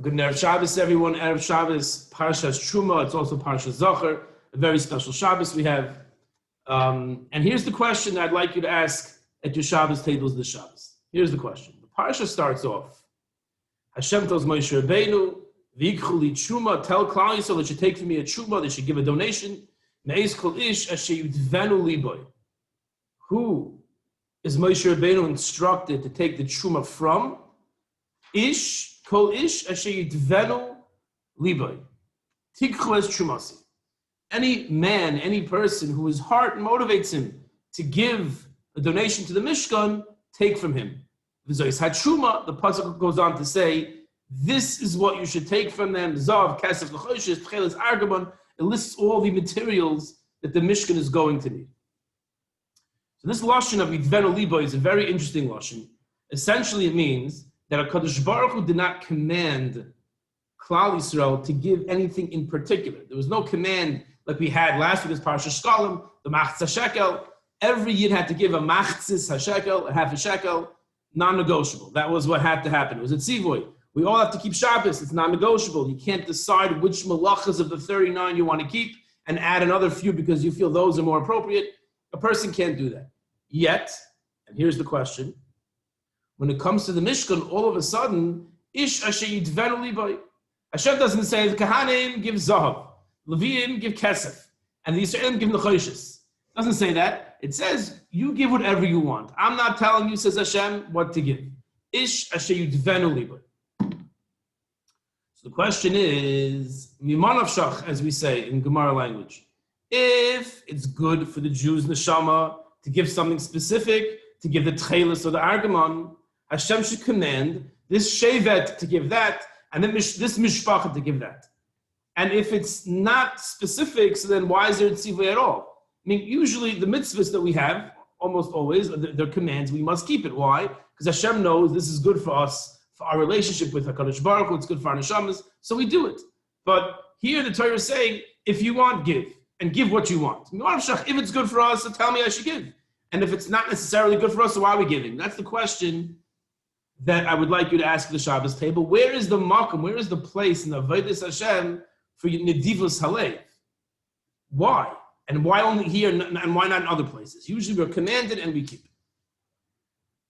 Good Erev Shabbos, everyone. Erev Shabbos, Parshas Terumah. It's also Parshas Zachor, a very special Shabbos we have. And here's the question I'd like you to ask at your Shabbos tables this Shabbos. Here's the question. The Parsha starts off, Hashem tells Moshe Rabbeinu, V'yikchu li Terumah, tell Klal Yisrael they should take from me a Terumah, they should give a donation. Me'ez kol ish asher yudvenu liboy. Who is Moshe Rabbeinu instructed to take the Terumah from? Ish, kol ish asher yudvenu liboy. Tikchu es Terumasi. Any man, any person whose heart motivates him to give a donation to the Mishkan, take from him. V'zois ha-Terumah, the pasuk goes on to say, this is what you should take from them. Zav, Kesef, L'choshes, Tcheles, Argamon. It lists all the materials that the Mishkan is going to need. So this lashon of Yidvenu Libo is a very interesting lashon. Essentially, it means that HaKadosh Baruch Hu did not command Klal Yisrael to give anything in particular. There was no command like we had last week's Parshas Shkalim, the Machzah Shekel. Every Yid had to give a Machzis HaShekel, a half a shekel, non-negotiable. That was what had to happen. It was a tzivoy. We all have to keep Shabbos. It's non-negotiable. You can't decide which malachas of the 39 you want to keep and add another few because you feel those are more appropriate. A person can't do that. Yet, and here's the question, when it comes to the Mishkan, all of a sudden, Ish asher yidvenu liboy. Hashem doesn't say, the Kahanim give Zahav, Leviim give Kesef, and the Yisraelim give Nechoshes. It doesn't say that. It says, you give whatever you want. I'm not telling you, says Hashem, what to give. Ish asher yidvenu liboy. So the question is, Miman Avshach, as we say in Gemara language, if it's good for the Jews' neshama to give something specific, to give the Tchelis or the Argamon, Hashem should command this Shevet to give that, and then this Mishpacha to give that. And if it's not specific, so then why is there a tzivah at all? I mean, usually the mitzvahs that we have, almost always, they're commands, we must keep it. Why? Because Hashem knows this is good for us, for our relationship with HaKadosh Baruch Hu, it's good for our neshamas, so we do it. But here the Torah is saying, if you want, give, and give what you want. If it's good for us, so tell me I should give. And if it's not necessarily good for us, so why are we giving? That's the question that I would like you to ask the Shabbos table. Where is the makom, where is the place in the Avodas Hashem for Nedivos Halev? Why? And why only here and why not in other places? Usually we're commanded and we keep it.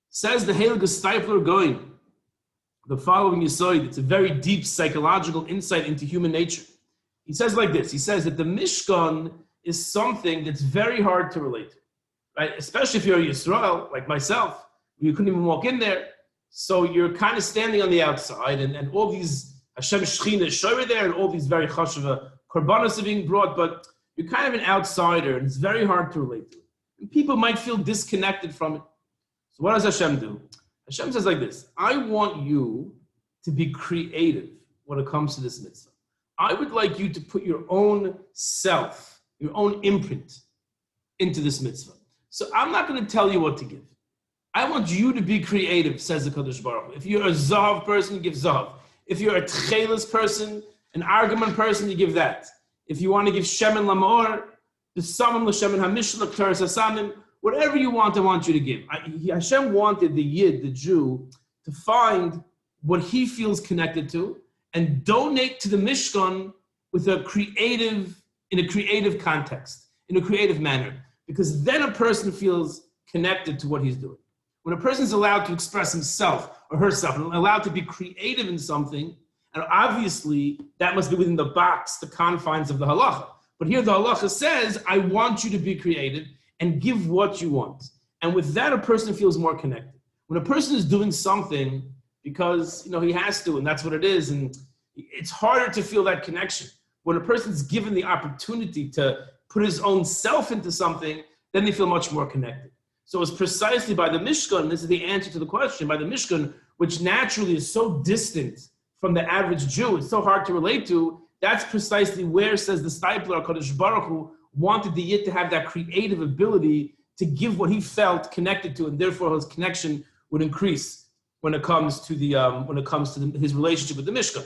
Says the Heilige Stipler going, the following Yesod, it's a very deep psychological insight into human nature. He says like this, he says that the Mishkan is something that's very hard to relate to, right? Especially if you're a Yisrael, like myself, you couldn't even walk in there. So you're kind of standing on the outside and all these Hashem Shechina Shoyre there and all these very chashuva korbanos are being brought, but you're kind of an outsider and it's very hard to relate to it. And people might feel disconnected from it. So what does Hashem do? Hashem says like this, I want you to be creative when it comes to this mitzvah. I would like you to put your own self, your own imprint into this mitzvah. So I'm not going to tell you what to give. I want you to be creative, says the Kadosh Baruch Hu. If you're a Zahav person, you give Zahav. If you're a Tchelis person, an Argaman person, you give that. If you want to give Shemen Lamor, the Samim L'Shemen HaMishlah, K'teres HaSamim, whatever you want, I want you to give. Hashem wanted the Yid, the Jew, to find what he feels connected to and donate to the Mishkan with in a creative context, in a creative manner. Because then a person feels connected to what he's doing. When a person is allowed to express himself or herself and allowed to be creative in something, and obviously that must be within the box, the confines of the halacha. But here the halacha says, I want you to be creative and give what you want. And with that, a person feels more connected. When a person is doing something because he has to, and that's what it is, and it's harder to feel that connection. When a person's given the opportunity to put his own self into something, then they feel much more connected. So it's precisely by the Mishkan, this is the answer to the question, by the Mishkan, which naturally is so distant from the average Jew, it's so hard to relate to, that's precisely where, says the Stipler, HaKadosh Baruch Hu, wanted the Yid to have that creative ability to give what he felt connected to, and therefore his connection would increase when it comes to his relationship with the Mishkan.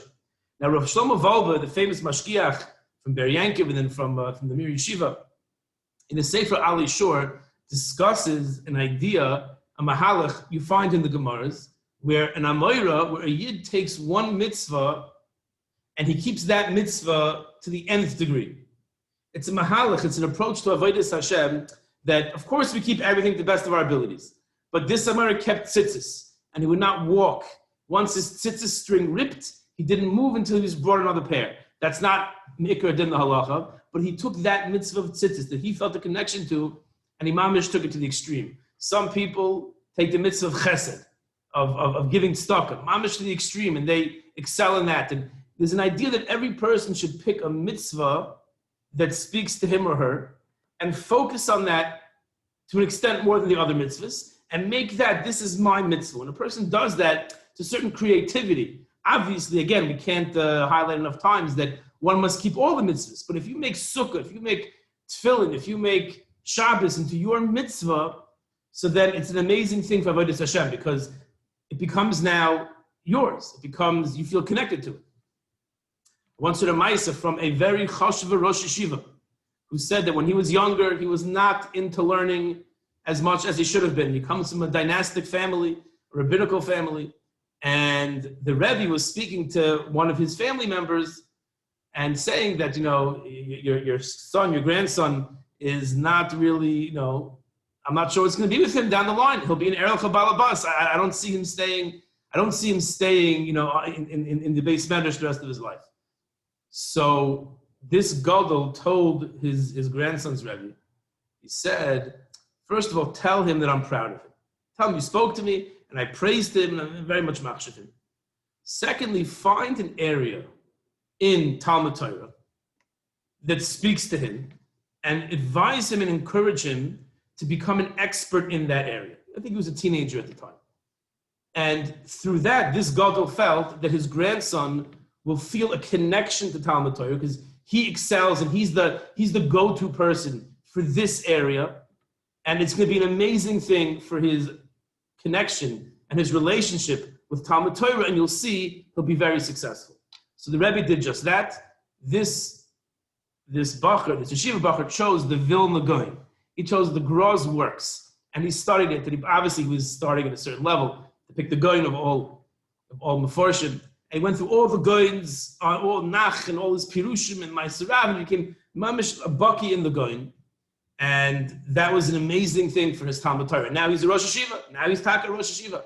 Now, Rav Shlomo Wolbe, the famous mashgiach from Ber Yankiv and then from the Mir Yeshiva, in the Sefer Ali Shor, discusses an idea, a mahalach you find in the Gemaras, where an Amoira, where a Yid takes one mitzvah and he keeps that mitzvah to the nth degree. It's a mahalach, it's an approach to Avodas Hashem that, of course, we keep everything to the best of our abilities. But this Amoira kept tzitzis, and he would not walk. Once his tzitzis string ripped, he didn't move until he was brought another pair. That's not Mikra Din the halacha, but he took that mitzvah of tzitzis that he felt a connection to, and he mamish took it to the extreme. Some people take the mitzvah of chesed, of giving tzedakah, mamish to the extreme, and they excel in that. And there's an idea that every person should pick a mitzvah that speaks to him or her and focus on that to an extent more than the other mitzvahs and make that, this is my mitzvah. When a person does that, to certain creativity, obviously, again, we can't highlight enough times that one must keep all the mitzvahs. But if you make sukkah, if you make tefillin, if you make Shabbos into your mitzvah, so then it's an amazing thing for Avodas Hashem because it becomes now yours. It becomes, you feel connected to it. Once heard a Maisa from a very chashuva Rosh Yeshiva who said that when he was younger, he was not into learning as much as he should have been. He comes from a dynastic family, a rabbinical family, and the Rebbe was speaking to one of his family members and saying that, your son, your grandson is not really, I'm not sure what's going to be with him down the line. He'll be an Erel Chabalabas. I don't see him staying, in the base medrash the rest of his life. So this Gadol told his grandson's Rebbe, he said, first of all, tell him that I'm proud of him. Tell him you spoke to me and I praised him and I'm very much machshav him. Secondly, find an area in Talmud Torah that speaks to him and advise him and encourage him to become an expert in that area. I think he was a teenager at the time. And through that, this Gadol felt that his grandson will feel a connection to Talmud Torah because he excels and he's the go-to person for this area. And it's going to be an amazing thing for his connection and his relationship with Talmud Torah, and you'll see he'll be very successful. So the Rebbe did just that. This Bacher, this Yeshiva Bacher, chose the Vilna Gaon. He chose the Groz works, and he studied it. Obviously, he was starting at a certain level to pick the Gaon of all Meforshim. And he went through all the Gaons, all Nach, and all his Pirushim and Maaserav, and he became mamish a Baki in the Gaon. And that was an amazing thing for his Talmud Torah. Now he's a Rosh Yeshiva. Now he's Taka Rosh Yeshiva.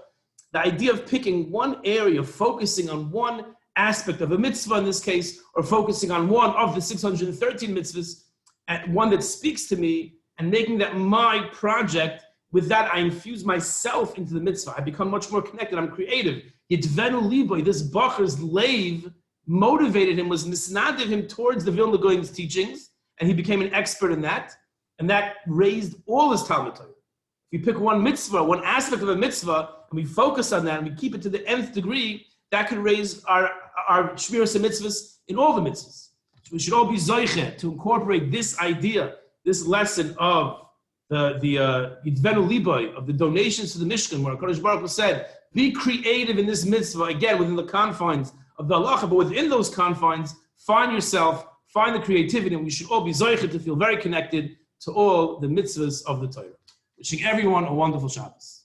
The idea of picking one area, focusing on one aspect of a mitzvah in this case, or focusing on one of the 613 mitzvahs, and one that speaks to me, and making that my project. With that, I infuse myself into the mitzvah. I become much more connected. I'm creative. Yitvenu liboy, this Bacher's lave motivated him, was misnadiv him towards the Vilna Gaon's teachings, and he became an expert in that. And that raised all his Talmud Torah. If you pick one mitzvah, one aspect of a mitzvah, and we focus on that, and we keep it to the nth degree, that could raise our shmiras and mitzvahs in all the mitzvahs. So we should all be zoiche to incorporate this idea, this lesson of the Yidvenu Liboy, of the donations to the Mishkan, where HaKadosh Baruch Hu said, be creative in this mitzvah, again, within the confines of the halacha, but within those confines, find yourself, find the creativity, and we should all be zoiche to feel very connected to all the mitzvahs of the Torah. Wishing everyone a wonderful Shabbos.